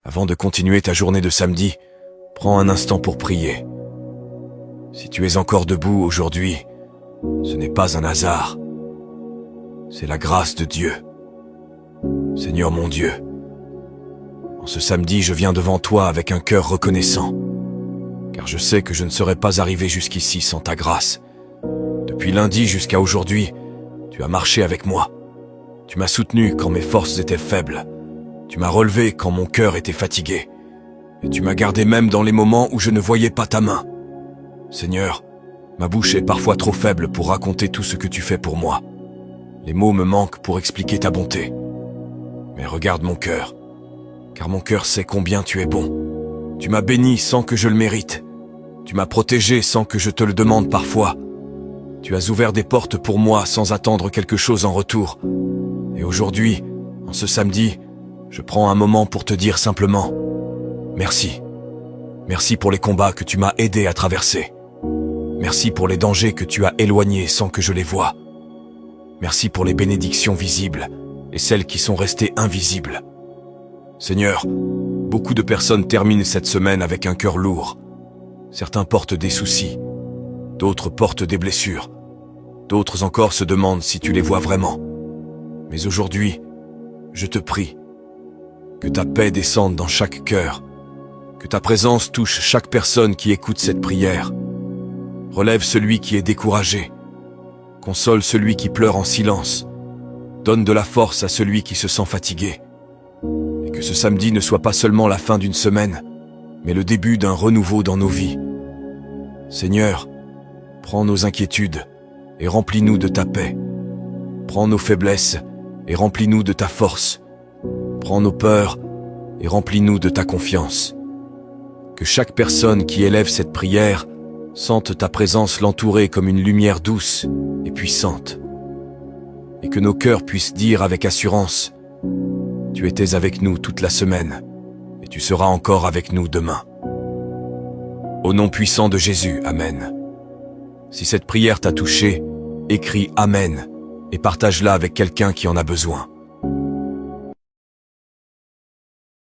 Avant de continuer ta journée de samedi, prends un instant pour prier. Si tu es encore debout aujourd'hui, ce n'est pas un hasard. C'est la grâce de Dieu. Seigneur mon Dieu, en ce samedi, je viens devant toi avec un cœur reconnaissant, car je sais que je ne serais pas arrivé jusqu'ici sans ta grâce. Depuis lundi jusqu'à aujourd'hui, tu as marché avec moi. Tu m'as soutenu quand mes forces étaient faibles. Tu m'as relevé quand mon cœur était fatigué. Et tu m'as gardé même dans les moments où je ne voyais pas ta main. Seigneur, ma bouche est parfois trop faible pour raconter tout ce que tu fais pour moi. Les mots me manquent pour expliquer ta bonté. Mais regarde mon cœur, car mon cœur sait combien tu es bon. Tu m'as béni sans que je le mérite. Tu m'as protégé sans que je te le demande parfois. Tu as ouvert des portes pour moi sans attendre quelque chose en retour. Et aujourd'hui, en ce samedi, je prends un moment pour te dire simplement merci. Merci pour les combats que tu m'as aidé à traverser. Merci pour les dangers que tu as éloignés sans que je les voie. Merci pour les bénédictions visibles et celles qui sont restées invisibles. Seigneur, beaucoup de personnes terminent cette semaine avec un cœur lourd. Certains portent des soucis, d'autres portent des blessures, d'autres encore se demandent si tu les vois vraiment. Mais aujourd'hui, je te prie, que ta paix descende dans chaque cœur, que ta présence touche chaque personne qui écoute cette prière. Relève celui qui est découragé, console celui qui pleure en silence, donne de la force à celui qui se sent fatigué. Et que ce samedi ne soit pas seulement la fin d'une semaine, mais le début d'un renouveau dans nos vies. Seigneur, prends nos inquiétudes et remplis-nous de ta paix. Prends nos faiblesses et remplis-nous de ta force. Prends nos peurs et remplis-nous de ta confiance. Que chaque personne qui élève cette prière sente ta présence l'entourer comme une lumière douce et puissante. Et que nos cœurs puissent dire avec assurance, tu étais avec nous toute la semaine et tu seras encore avec nous demain. Au nom puissant de Jésus, Amen. Si cette prière t'a touché, écris Amen et partage-la avec quelqu'un qui en a besoin.